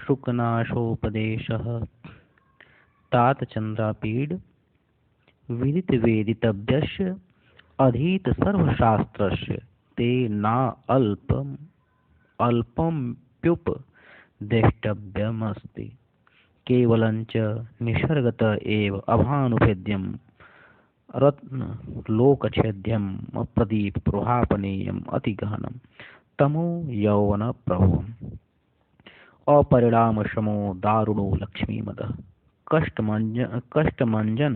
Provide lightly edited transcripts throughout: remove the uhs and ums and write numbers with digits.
शुकनाशोपदेशः तात चंद्रापीड विदित वेदितव्यस्य अधीत सर्वशास्त्रस्य ते ना अल्पम अल्पम्प्युप द्रष्टव्यमस्ति केवलञ्च निसर्गत एव अभानुभेद्यं रत्नलोकछेद्यम् अप्रदीप प्रभापनीयम् अतिगहनं तमो यौवन प्रभुम् अपरिणामशमो दारुणो लक्ष्मीमदः कष्टमञ्जन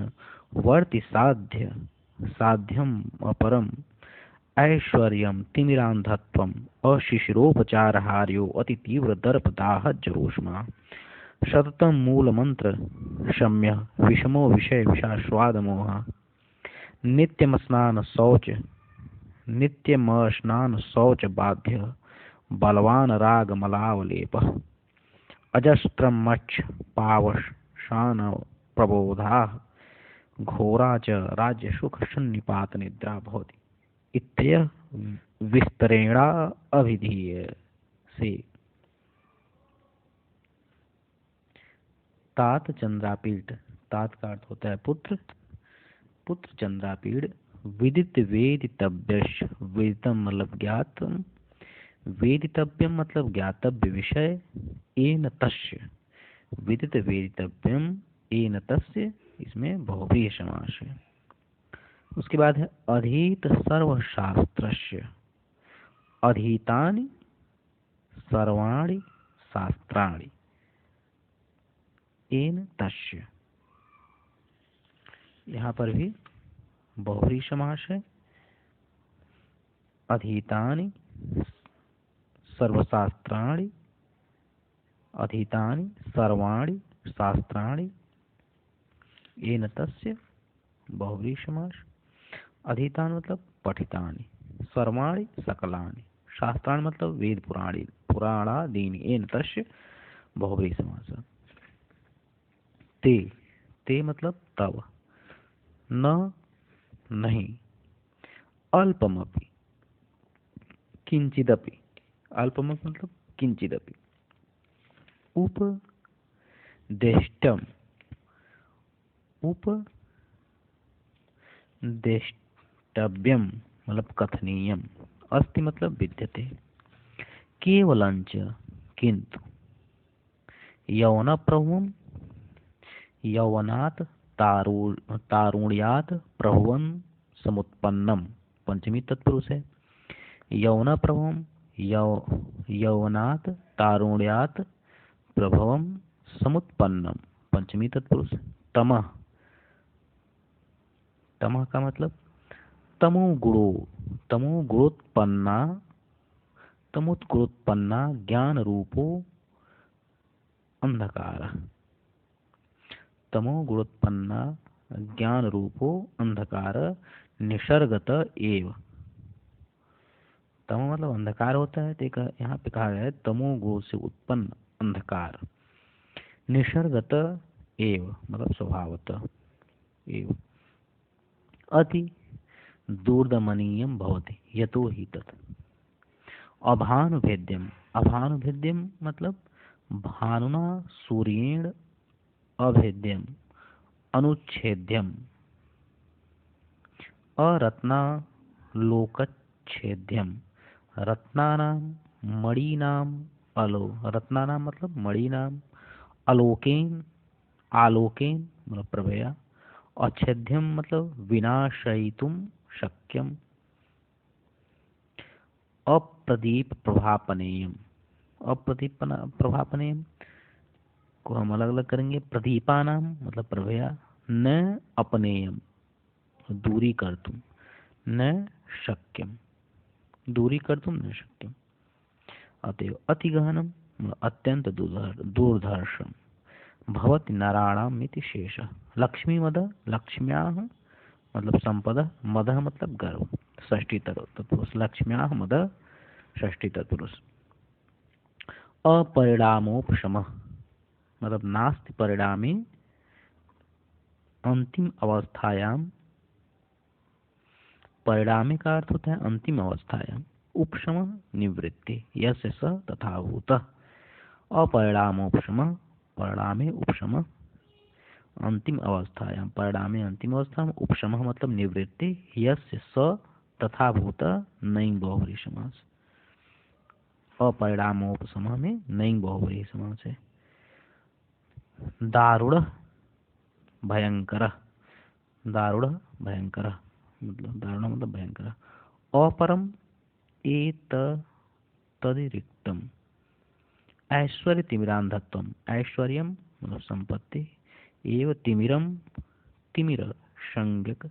वर्ति साध्यम् अपरम् ऐश्वर्यं तिमिरान्धत्वम् अशिशिरोपचारहार्यो अतितीव्रदर्पदाहज्जरोष्मा सततं मूलमन्त्र शम्य विषमो विषय विषास्वादमोहः नित्यमस्नान शौच बाध्य बलवान रागमलावलेपः अजस्त्रं मच्छ पावशान प्रबोधाः घोरा च राज्यसुख सन्निपात निद्रा भवति इत्यः विस्तरेणा अभिधीयते। तात चंद्रापीठ, तात का अर्थ होता है पुत्र, पुत्र चंद्रापीठ विदित वेदितव्यश, वेदितम मतलब ज्ञात, वेदितव्यम मतलब ज्ञातव्य विषय, एन तस्य विदित वेदितव्यम एन तस्य, इसमें बहुव्रीहि समास है। उसके बाद है अधीत सर्वशास्त्रस्य, अधीतानि सर्वाणि शास्त्राणि एन तस्य, यहाँ पर भी बहुव्रीहि समास है। अधीतानि सर्वशास्त्राणि, अधीतानि सर्वाणि शास्त्राणि एन तस्य, बहुव्रीहि समास। अधीतानि मतलब पठितानि, सर्वाणि सकलानि, शास्त्राणि मतलब वेद पुराणादीनि, एन तस्य बहुव्रीहि समास। ते, ते मतलब तव, न नहीं, अल्पमपि किंचिदपि, अल्पमपि मतलब किंचिदपि, उपदेष्टम, उपदेष्टव्यम मतलब कथनीयम, अस्ति मतलब विद्यते, केवलंच किंतु, यौन प्रभुम यौवनात् तारुण्यात् प्रभुवं समुत्पन्नम, पंचमी तत्पुरुष है। यौन प्रभुम यौवनात् तारुण्यात् प्रभवम समुत्पन्नम, पंचमी तत्पुरुष। तमः, तमः का मतलब तमोगुणोत्पन्ना ज्ञान रूपो अंधकार, तमोगुणोत्पन्ना ज्ञान रूपो अंधकार निसर्गत एव, तमो मतलब अंधकार होता है, तो यहाँ पे कहा गया है तमोगुण से उत्पन्न अंधकार, निसर्गत एव मतलब स्वभावतः एव, अति दूरदमनीयं भवति यतो हि तत्, अभानुभेद्यम, अभानुभेद्यम मतलब भानुना सूर्येण अभेद्यम अनुच्छेद्यम, अरत्नालोकच्छेद्यम रत्नानां मणीनां अलो, रत्नानां मतलब मणीनां, आलोकेन, आलोकेन मतलब प्रभया, अच्छेद्यम मतलब विनाशयितुं शक्यम, अप्रदीप प्रभापनेयम, अप्रदीप प्रभापनेयम को हम अलग अलग करेंगे, प्रदीपानाम मतलब प्रभया, न अपनेयम दूरी कर्तुम, न शक्यम दूरी कर्तुम न शक्यम, अतएव अतिगहनम अत्यंत दूरदर्शम, भवति नराणाम इति शेष, लक्ष्मी मद लक्ष्म्याः मतलब संपद, मद मतलब गर्व, षष्ठी तत्पुरुष, लक्ष्म्याः मद षष्ठी तत्पुरुष। अपरिणामोपशमः मतलब नास्ति परिणामे अंतिम अवस्थायाम, परिणामे का अर्थ होता है अंतिम अवस्थायाम, उपशम निवृत्ति, यस्य स तथा भूतः, अपरिणामोपशम, परिणामे उपशम, अंतिम अवस्थायां, परिणामे अंतिम अवस्था में, उपशम मतलब निवृत्ति, यस्य स तथा भूत नई बहुव्रीहि समास। अपरिणामोपशम में नई बहुव्रीहि समास है। दारुण भयंकर, दारुण भयंकर मतलब दारुण मतलब भयंकर। अपरम एत तदिरिक्तम, ऐश्वर्य तिमिरांधत्वम, ऐश्वर्य मतलब संपत्ति, एव तिमिरम, तिमिर संज्ञक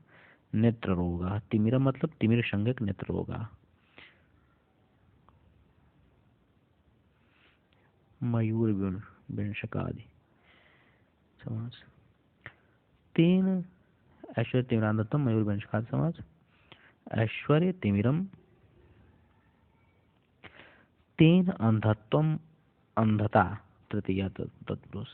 नेत्र रोगा, तिमिरम मतलब तिमिर संज्ञक नेत्र रोगा। मयूर विंशकादि समास। तीन ऐश्वर्य तिमिरांधत्वम मयूर विंशकादि समास। ऐश्वर्य तिमिरम, तीन अंधत्वम अंधता, तृतीया तत्पुरुष।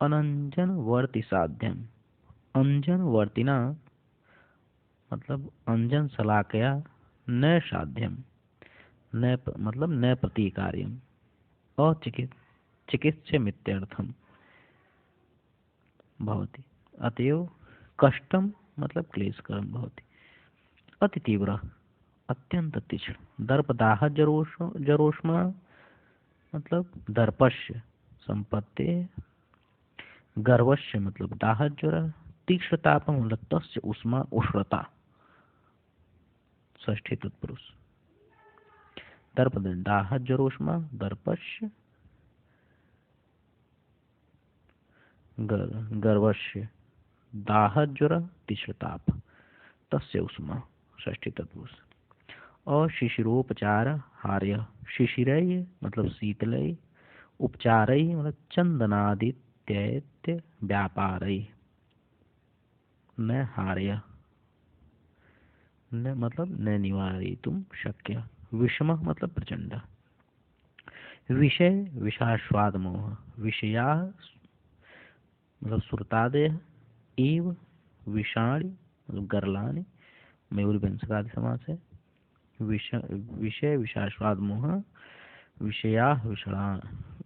अनंजन वर्ति साध्यम, अंजन वर्तिना मतलब अंजन शलाकया, न साध्यम, न मतलब न प्रतिकार्यम, चिकित्स्यमित्यर्थम भवति। अतएव कष्टम मतलब क्लेशकरम भवति। अति तीव्र, अत्यंत तीक्ष्ण। दर्पदाह जरोष्मा मतलब दर्पस्य संपत्ति, गर्वस्य मतलब दाह ज्वर, तीक्ष्णताप मतलब तस्य उष्मा उष्णता, षष्ठी तत्पुरुष। दर्पद दाह ज्वरोष्मा, दर्पस्य, गर्वस्य दाह ज्वर तीक्ष्णताप, तस्य उष्मा, षष्ठी तत्पुरुष। अशिशिरोपचार हार्य, शिशिरय मतलब शीतलय, उपचारय मतलब चंदनादित्य व्यापारय, न हार्य, न मतलब न निवारयितुं शक्य। विषम मतलब प्रचंड। विषय विषास्वाद मोह, विषया मतलब श्रुतादय, एव विषाणी मतलब गर्लानि, मयूर विंशकादि समास है। विषय विषास्वाद मोह, विषया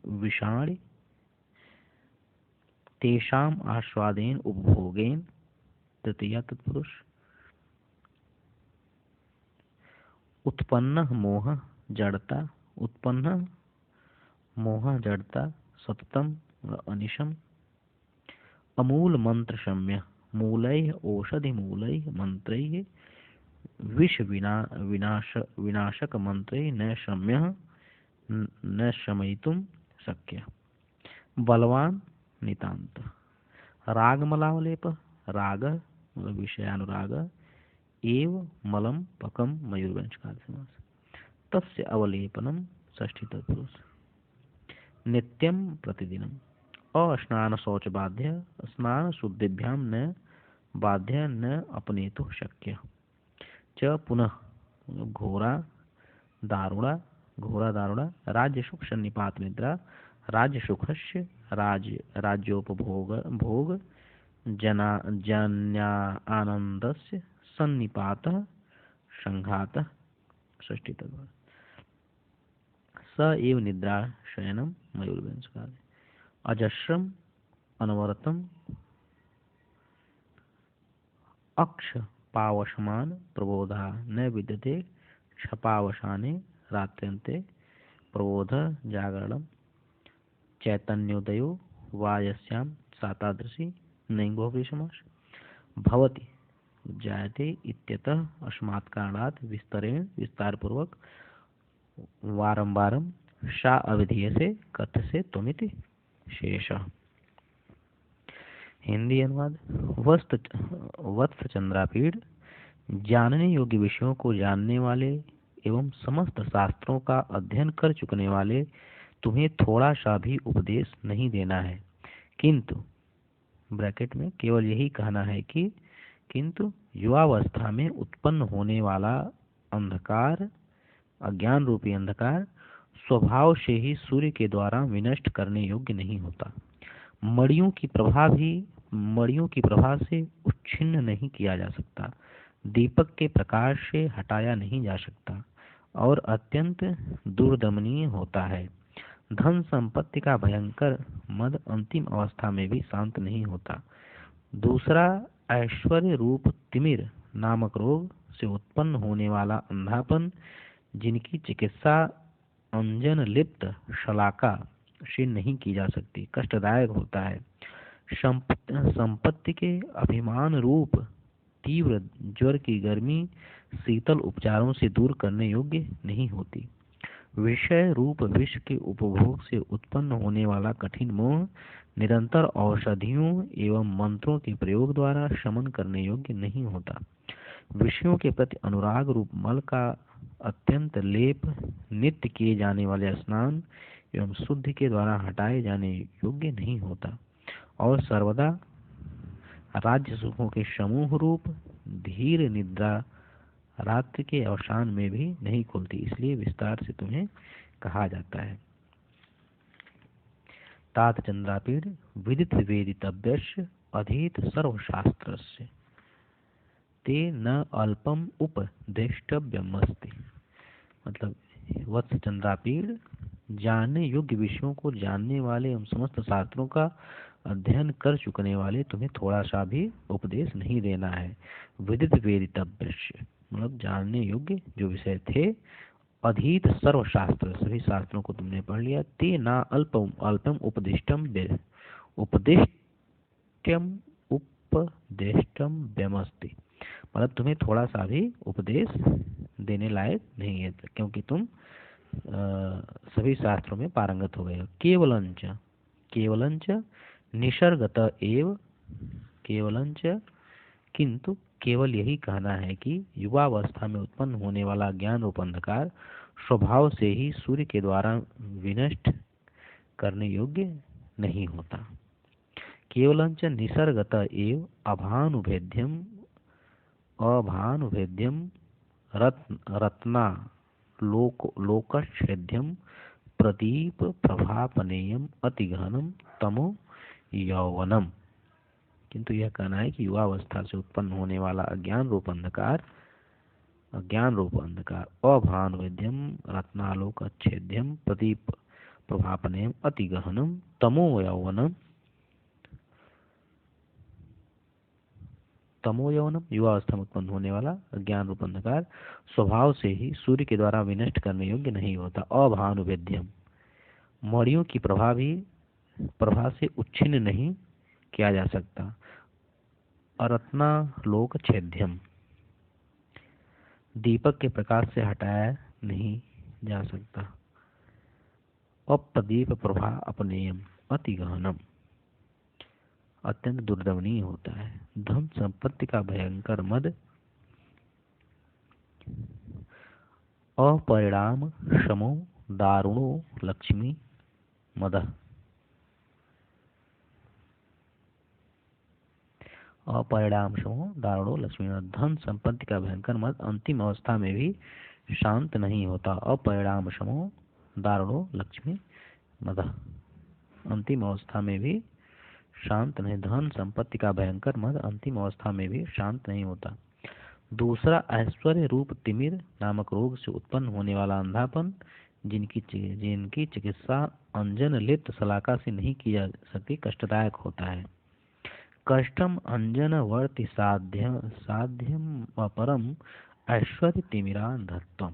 विषाणी, तेषाम आस्वादेन उपभोगेन, तृतीया तत्पुरुष। उत्पन्न मोह जड़ता, उत्पन्न मोह जड़ता, सततम अनिशम। अमूल मंत्र शम्य, मूलैः औषधि मूलैः मंत्रैः विष विनाशक मंत्रैः न शम्यः न शमयितुं शक्य। बलवान नितांत। रागमलावलेप, राग मतलब विषयानुराग, एव मलम पकम, मयूरवंशकादि समास। तस्य अवलेपनम, षष्ठी तत्पुरुष। नित्यम प्रतिदिनम। अस्नान शौच बाध्य, स्नान शुद्धिभ्याम न बाध्य न अपनेतु शक्य। च पुनः घोरा दारुणा, घोरा दारुणा, राज्य सुख सन्निपात निद्रा, राज्य सुखस्य राज्योपभोग भोग जन्या आनंदस्य सन्निपातः संघातः, षष्ठी तत्पुरुष। स एव निद्रा शयनम, मयूरवंशकादि। अजस्रम अनवरतम, अक्ष पावशमान प्रबोधा न विद्यते, क्षपावसाने रात्र्यन्ते प्रबोध जागरणम। चैतन्योदयो वायस्यां सातादृशी, नई बहुव्रीहि समास। भवति जायते इत्यतः अस्मात् कारणात् विस्तरेण विस्तारपूर्वक वारंवारम सा अविधीयसे कथ्यसे त्वमिति शेष। हिंदी अनुवाद। वत्स चंद्रापीड़, जानने योग्य विषयों को जानने वाले एवं समस्त शास्त्रों का अध्ययन कर चुकने वाले, तुम्हें थोड़ा सा भी उपदेश नहीं देना है, किंतु ब्रैकेट में केवल यही कहना है कि किंतु युवावस्था में उत्पन्न होने वाला अंधकार, अज्ञान रूपी अंधकार, स्वभाव से ही सूर्य के द्वारा विनष्ट करने योग्य नहीं होता। मड़ियों की प्रभा से उच्छिन्न नहीं किया जा सकता। दीपक के प्रकाश से हटाया नहीं जा सकता और अत्यंत दुर्दमनीय होता है। धन संपत्ति का भयंकर मद अंतिम अवस्था में भी शांत नहीं होता। दूसरा, ऐश्वर्य रूप तिमिर नामक रोग से उत्पन्न होने वाला अंधापन, जिनकी चिकित्सा अंजन लिप्त शलाका से नहीं की जा सकती, कष्टदायक होता है। संपत्ति के अभिमान रूप तीव्र ज्वर की गर्मी शीतल उपचारों से दूर करने योग्य नहीं होती। विषय रूप विष के उपभोग से उत्पन्न होने वाला कठिन मोह निरंतर औषधियों एवं मंत्रों के प्रयोग द्वारा शमन करने योग्य नहीं होता। विषयों के प्रति अनुराग रूप मल का अत्यंत लेप नित्य किए जाने वाले स्नान एवं शुद्धि के द्वारा हटाए जाने योग्य नहीं होता। और सर्वदा राज्य सुखों के समूह रूप धीर निद्रा रात्रि के अवसान में भी नहीं खुलती, इसलिए विस्तार से तुम्हें कहा जाता है। तात चंद्रापीड विदित वेदितव्यस्य अधीत सर्वशास्त्रस्य ते न अल्पम उपदेष्टव्यमस्ति। मतलब वत्स चंद्रापीड, जानने योग्य विषयों को जानने वाले एवं समस्त शास्त्रों का अध्ययन कर चुकने वाले तुम्हें थोड़ा सा भी उपदेश नहीं देना है। विदित वेदितव्यस्य मतलब जानने योग्य जो विषय थे। अधीत सर्वशास्त्र सभी शास्त्रों को तुमने पढ़ लिया। ते ना अल्पम अल्पम उपदिष्टम उपदेष्टम व्यमस्ति मतलब तुम्हें थोड़ा सा भी उपदेश देने लायक नहीं है, क्योंकि तुम सभी शास्त्रों में पारंगत हो गए हो। केवलंच निसर्गत एव केवलंच किंतु केवल यही कहना है कि युवावस्था में उत्पन्न होने वाला ज्ञान रूप अंधकार स्वभाव से ही सूर्य के द्वारा विनष्ट करने योग्य नहीं होता। केवलंच निसर्गत एव अभानुभेद्यम रत्ना लोकच्छेद्यम प्रदीप प्रभापनेयम अतिगहनम तमो यौवनम। किंतु यह कहना है कि युवावस्था से उत्पन्न होने वाला अज्ञान रूप अंधकार अभानुवेद्यम रत्नालोक अच्छेद्यम प्रदीप प्रभापनेयम अति गहनम तमो यौवनम युवावस्था में उत्पन्न होने वाला अज्ञान रूप अंधकार स्वभाव से ही सूर्य के द्वारा विनष्ट करने योग्य नहीं होता। अभानुवेद्यम मणियों की प्रभा से उच्छिन्न नहीं किया जा सकता। अरत्नालोक छेद्यम दीपक के प्रकाश से हटाया नहीं जा सकता। अप्रदीप प्रभा अपनेयम अति गहनम अत्यंत दुर्दमनीय होता है। धन संपत्ति का भयंकर मद अपरिणाम समो दारुणो लक्ष्मी मद। अपरिणाम समो दारुणो लक्ष्मी मद। धन संपत्ति का भयंकर मद अंतिम अवस्था में भी शांत नहीं होता। अपरिणाम समो दारुणो लक्ष्मी मद अंतिम अवस्था में भी शांत नहीं। धन संपत्ति का भयंकर मद अंतिम अवस्था में भी शांत नहीं होता। दूसरा, ऐश्वर्य रूप तिमिर नामक रोग से उत्पन्न होने वाला अंधापन, जिनकी चिकित्सा अंजन लिप्त शलाका से नहीं की जा सकती, कष्टदायक होता है। कष्टम अंजन वर्ति साध्यम अपरम ऐश्वर्य तिमिरांधत्वम।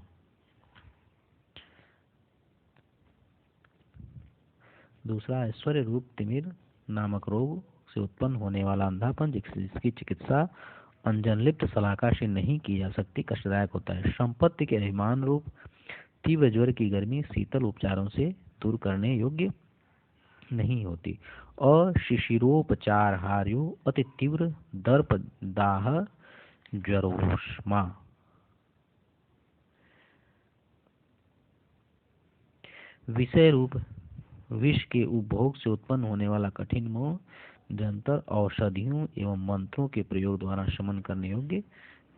दूसरा, ऐश्वर्य रूप तिमिर नामक रोग से उत्पन्न होने वाला अंधापन, जिसकी चिकित्सा अंजनलिप्त शलाका से नहीं की जा सकती, कष्टदायक होता है। संपत्ति के अभिमान रूप तीव्र ज्वर की गर्मी शीतल उपचारों से दूर करने योग्य नहीं होती। अशिशिरोपचार हार्यो अति तीव्र दर्प दाह ज्वरोष्मा। विषय रूप विष के उपभोग से उत्पन्न होने वाला कठिन मोह निरंतर औषधियों एवं मंत्रों के प्रयोग द्वारा शमन करने योग्य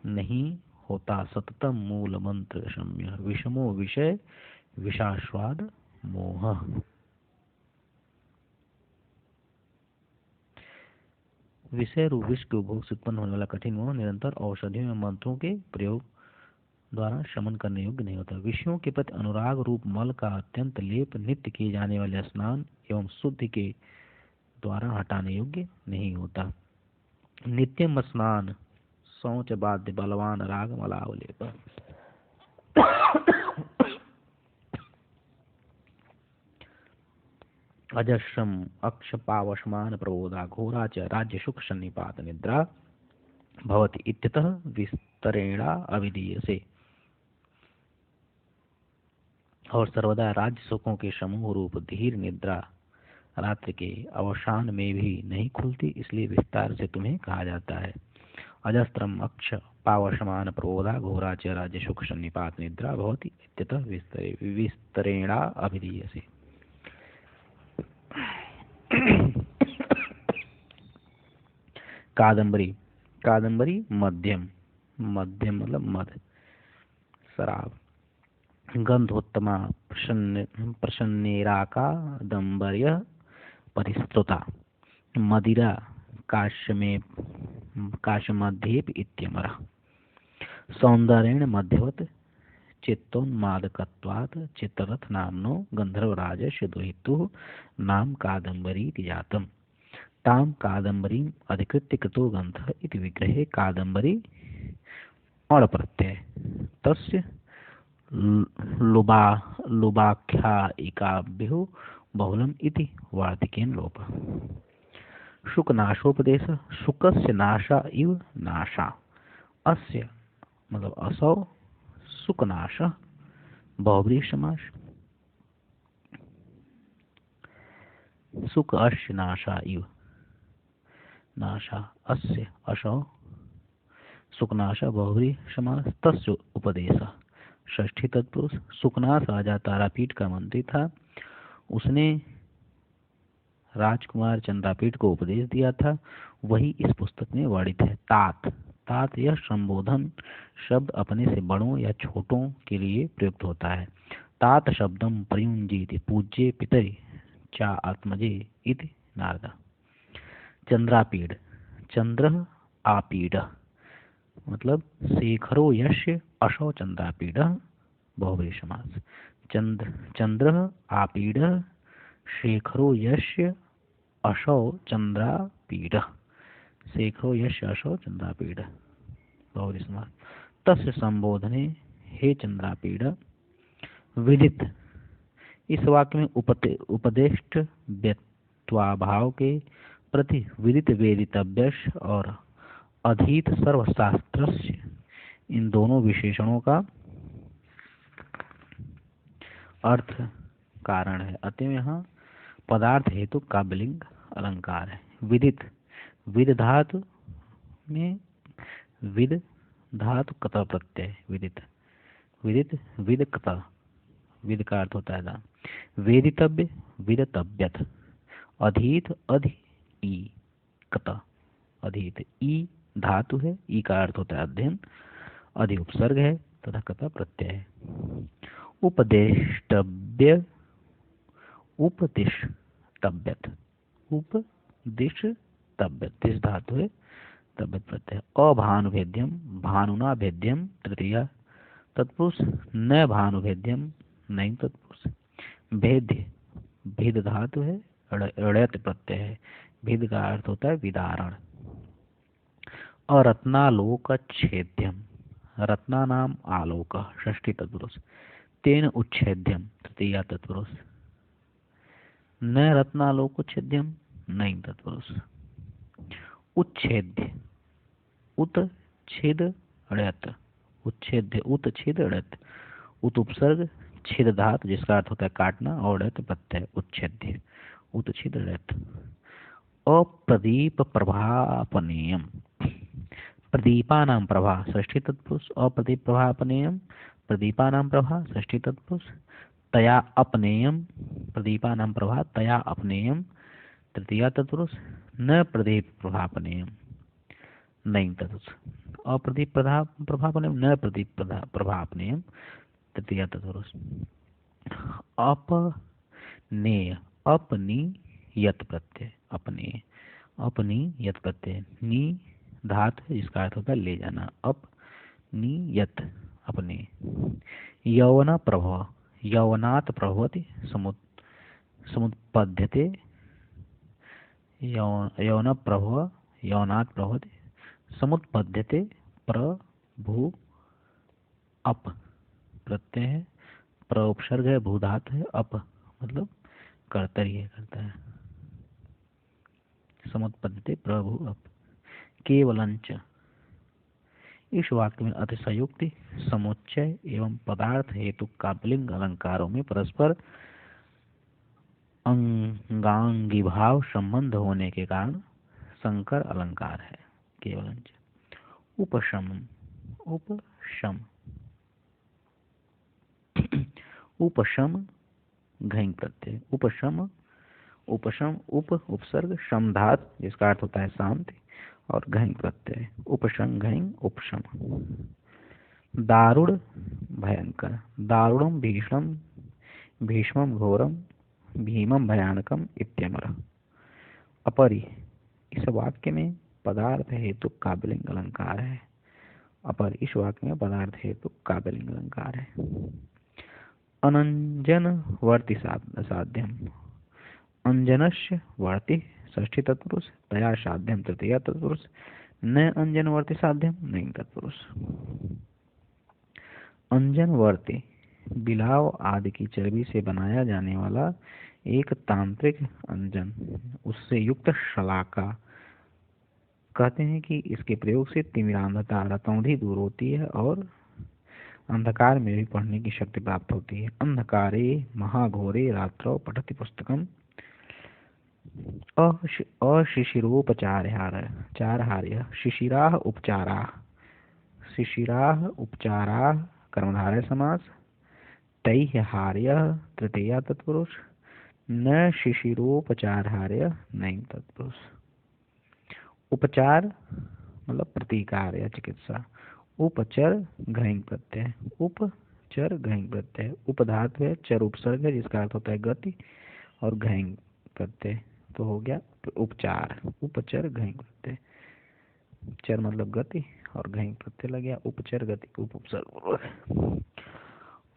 नहीं होता। सततम मूल मंत्र शम्य विषमो विषय विषास्वाद मोह। विषय रूप विष के उपभोग से उत्पन्न होने वाला कठिन मोह निरंतर औषधियों या मंत्रों के प्रयोग द्वारा शमन करने योग्य नहीं होता। विषयों के प्रति अनुराग रूप मल का अत्यंत लेप नित्य किए जाने वाले स्नान एवं शुद्धि के द्वारा हटाने योग्य नहीं होता। नित्यम स्नान शौच बाध्य बलवान राग मलावलेप। अजस्रम अक्ष पावशमान प्रबोधा घोरा च राज्य सुख सन्निपात निद्रा भवति इत्यतः विस्तरेणा अविधीयसे। और सर्वदा राज्य सुखों के समूह रूप धीर निद्रा रात्रि के अवसान में भी नहीं खुलती, इसलिए विस्तार से तुम्हें कहा जाता है। अजस्त्रम अक्ष पावशमान प्रबोधा घोरा च राज्य सुख सन्निपात निद्रा भवति इत्यतः विस्तरेणा अभिधीयसे। कादंबरी। कादंबरी मध्यम, मध्यम मतलब मध, शराब। गंधोत्तमा प्रसन्नेरा कादंबर्य परिस्तुता मदिरा काश्यमध्येपि इत्यमरः। सौंदर्येण मध्यवत् चित्तोन्मादकत्वात् चित्ररथ नाम्नो गंधर्वराजस्य दुहितुः नाम कादंबरीति जातम्। तां कादंबरीम् अधिकृत्य कृतो ग्रन्थः इति विग्रहे कादंबरी अण् प्रत्यय तस्य लुबाख्यायिकाभ्यो बहुलम् इति वार्तिकेन लोपः। शुकनाशोपदेश शुकस्य नाशा इव नाशा अस्य मतलब असौ शुकनाश बहुव्रीहि समास। शुक अस्य नाशा इव नाशा अस्य असौ शुकनाश बहुव्रीहि समास। तस्य उपदेश षष्ठी तत्पुरुष। शुकनाश राजा तारापीठ का मंत्री था, उसने राजकुमार चंद्रापीठ को उपदेश दिया था, वही इस पुस्तक में वर्णित है। तात, तात यह संबोधन शब्द अपने से बड़ों या छोटों के लिए प्रयुक्त होता है। तात शब्दम प्रयुंजीति पूज्ये पितरि चा आत्मजे इति नारद। चंद्रापीठ, चंद्र आपीड मतलब शेखरो यस्य असौ चंद्रापीड बहुव्रीहि समास। चंद्र आपीड शेखरो यस्य असौ चंद्रापीड, शेखरो यस्य असौ चंद्रापीड बहुव्रीहि समास। तस्य संबोधने हे चंद्रापीड विदित। इस वाक्य में उपदेष्ट व्यक्त्वाभाव के प्रति विदित वेदितव्यश और अधीत सर्वशास्त्रस्य इन दोनों विशेषणों का अर्थ कारण है। अतः यहाँ पदार्थ हेतु काव्यलिंग अलंकार है। विदित, विद धातु में विद धातु कत प्रत्यय विदित, विदित विद कत, विद का अर्थ होता है वेदितव्य विदतव्यत। अधीत अधि ई कत, अधीत ई धातु है, ई का अर्थ होता है अध्ययन, अधि उपसर्ग है तथा कत प्रत्यय है। उपदेष्टव्य उपदिष्टव्यत, उपदिष्टव्यत तिस धातु है तव्यत प्रत्यय। अभानुभेद्यम भानुना भेद्यम तृतीया तत्पुरुष। न भानुभेद्यम नहीं तत्पुरुष। भेद्य, भेद धातु है ऋयत प्रत्यय है, भेद का अर्थ होता है विदारण। अरत्नालोकच्छेद्यम रत्नानाम आलोक षष्ठी तत्पुरुष। तेन उच्छेद्यम तृतीया तत्पुरुष। न रत्नालोकोच्छेद्यम नहीं तत्पुरुष। उच्छेद्य उत छेद ऋयत, उच्छेद्य उत छेद ऋयत, उत उपसर्ग छेद धातु जिसका अर्थ होता है काटना और ऋयत प्रत्यय उच्छेद्य उत छेद ऋयत। अप्रदीप प्रभापनेयम प्रदीपानां प्रभा षष्ठी तत्पुरुष। अप्रदीप प्रभापनेयम प्रदीपानां प्रभा षष्ठी तत्पुरुष। तया अपनेयम प्रदीपानां प्रभा तया अपनेयम तृतीया तत्पुरुष। न प्रदीप प्रभापनेयम नहीं तत्पुरुष। अप्रदीप प्रभापनेयम न प्रदीप प्रभापनेयम तृतीया तत्पुरुष। अपनेय अपनीयत प्रत्यय अपनेय। अपनी यत प्रत्यय, नी धातु है जिसका अर्थ होता है ले जाना, अप नी यत अपने। यौवन प्रभव, यौवनात् प्रभवति समुत्पद्यते, यौन प्रभव यौनात् प्रभवति समुत्पद्यते, प्रभु अप प्रत्यय है, प्र उपसर्ग है, भू धातु है, अप मतलब कर्तरी है, करता है, समुत्पद्यते प्रभु अप। केवलंच, इस वाक्य में अतिशयोक्ति, समुच्चय एवं पदार्थ हेतु काव्यलिंग अलंकारों में परस्पर अंगांगी भाव संबंध होने के कारण संकर अलंकार है। केवलंच। उपशम, उपशम उपशम घैंग प्रत्यय, उपशम उपशम उप उपसर्ग शम धात जिसका अर्थ होता है शांति और घैंग प्रत्यय, उपशम घैंग उपशम। दारुण भयंकर, दारुणम भीषणम भीष्मम घोरम भीमम भयानकम इत्यमर। अपरि, इस वाक्य में पदार्थ हेतु काव्यलिंग अलंकार है। अपर, इस वाक्य में पदार्थ हेतु काव्यलिंग अलंकार है। अनंजन वर्ति साध्यम, अंजनस्य वर्ति षष्ठी तत्पुरुष, तया साध्यम तृतीया तत्पुरुष, न अंजन वर्ति साध्यम नहीं तत्पुरुष। अंजन वर्ति, बिलाव आदि की चर्बी से बनाया जाने वाला एक तांत्रिक अंजन, उससे युक्त शलाका। कहते हैं कि इसके प्रयोग से तिमिरांधता रतौंधी दूर होती है और अंधकार में भी पढ़ने की शक्ति प्राप्त होती है। अंधकारे महाघोरे रात्रौ पठति पुस्तकम अशिशिरोपचार्य शिशिराः उपचाराः, शिशिराः उपचाराः कर्मधारय समास, तैः हार्यः तृतीया तत्पुरुष, न शिशिरोपचारहार्य नहीं तत्पुरुष। उपचार मतलब प्रतिकार या चिकित्सा। उपचर घैंग प्रत्यय, उपचर घैंग प्रत्यय, उपधातु है, चर उपसर्ग है जिसका अर्थ होता है गति, और घैंग प्रत्यय तो हो गया उपचार। उपचर घैंग प्रत्यय, चर मतलब गति और घैंग प्रत्यय लग गया, उपचर गति उप उपसर्ग।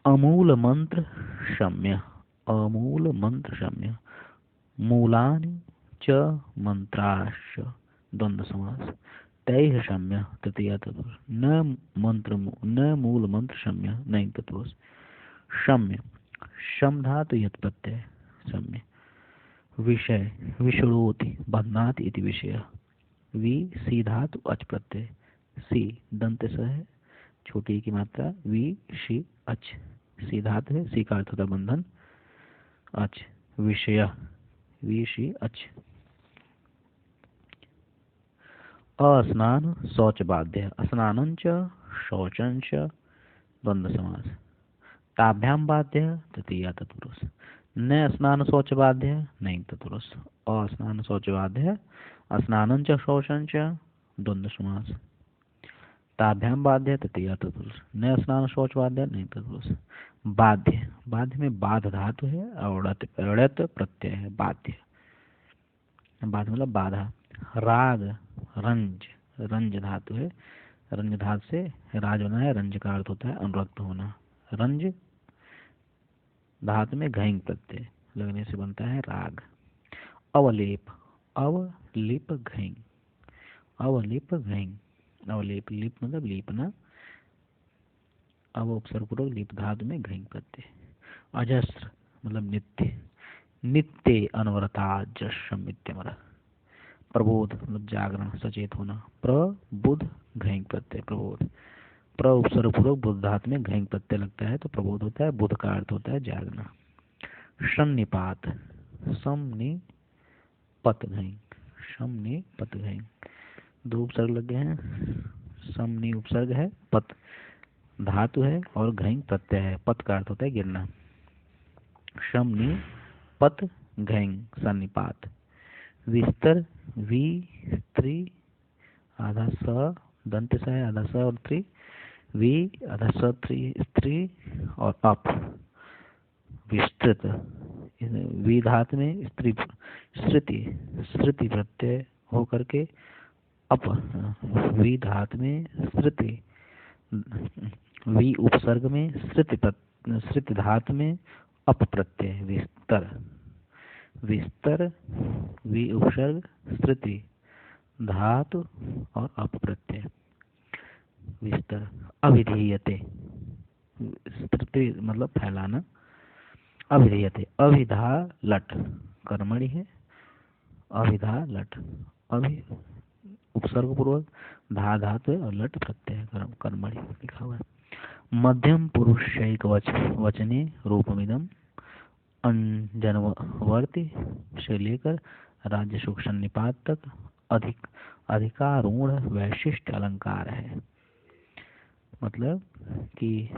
अमूल मंत्र शम्य, अमूल मंत्र शम्य, मूलानि च मंत्राश्च द्वंद्व समास, तैः शम्य तृतीया तत्पुरुष, न मूल मंत्र शम्य नहीं तत्पुरुष। शम्य, शम धातु यत् प्रत्यय शम्य। विषय, विषणोति बध्नाति इति विषय, वि सी धातु अच प्रत्यय, सी दंत स है, छोटी की मात्रा, वि शी अच, सी धातु है, सी का अर्थ होता बंधन, अच विषय, वि शी अच। अस्नान शौच बाध्य, स्नानं च शौचं च द्वंद्व समास, ताभ्याम बाध्य तृतीया तत्पुरुष, न स्नान शौच बाध्य नहीं तत्पुरुष। अस्नान शौच बाध्य, स्नानं च शौचं च द्वंद्व समास, ताभ्याम बाध्य तृतीया तत्पुरुष, न स्नान शौच बाध्य नहीं तत्पुरुष। बाध्य, बाध्य में बाध धातु है और ड़त प्रत्यय है, बाध्य, बाध्य मतलब बाधा। राग, रंज, रंज धातु है, रंज धातु से राज होना है, रंज का अर्थ होता है अनुरक्त होना। रंज धातु में घैंग प्रत्यय लगने से बनता है राग। अवलेप, अवलिप घैंग, अवलिप घैंग, अवलेप, लिप मतलब लीपना, अव उपसर्ग पूर्वक लिप धातु में घैंग प्रत्यय। अजस्र मतलब नित्य, नित्य अनवरता जश्रम इत्यमर। प्रबोध मतलब जागरण सचेत होना, प्रबुध घैंग प्रत्यय प्रबोध, प्र उपसर्ग पूर्वक बुध धातु में घैंग प्रत्यय लगता है तो प्रबोध होता है, बुध का अर्थ होता है जागना। सन्निपात, समनिपत घैंग, समनिपत घैंग, दो उपसर्ग लग गए हैं, समनि उपसर्ग है, पत धातु है और घैंग प्रत्यय है, पत का अर्थ होता है गिरना। समनिपत घैंग सन्निपात। विस्तर, वी स्त्री आधा स दंत स है, आधा स और त्रि, वी आधा स त्रि स्त्री और अप विस्तृत, वी धातु में स्त्री श्रुति, श्रुति प्रत्यय होकर के अप वी धात में श्रुति वी उपसर्ग में श्रुति धात में अप प्रत्यय विस्तर विस्तर वी उपसर्ग श्रुति धातु और अप प्रत्यय विस्तर अविधीयते श्रुति मतलब फैलाना अविधीयते अविधा लट कर्मणि है अविधा लट अभि उपसर्ग पूर्वक धा धातु और लट प्रत्यय कर्मणि लिखा हुआ है। मध्यम पुरुषैक वचने रूपमिदम अंजनवर्ती से लेकर राज्य सुख सन्निपात तक अधिकारूढ़ वैशिष्ट अलंकार है। मतलब कि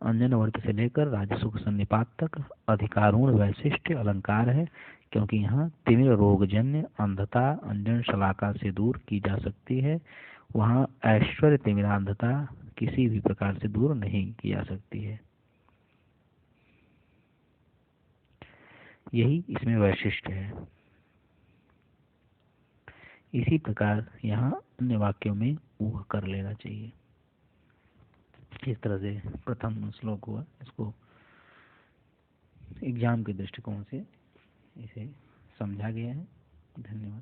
अंजनवर्ती से लेकर राजसुख सन्निपात तक अधिकारूढ़ वैशिष्ट अलंकार है, क्योंकि यहाँ तिमिर रोगजन्य अंधता अंजन शलाका से दूर की जा सकती है, वहाँ ऐश्वर्य तिमिरांधता किसी भी प्रकार से दूर नहीं की जा सकती है। यही इसमें वैशिष्ट है। इसी प्रकार यहाँ अन्य वाक्यों में ऊह कर लेना चाहिए। इस तरह से प्रथम श्लोक हुआ। इसको एग्जाम के दृष्टिकोण से इसे समझा गया है। धन्यवाद।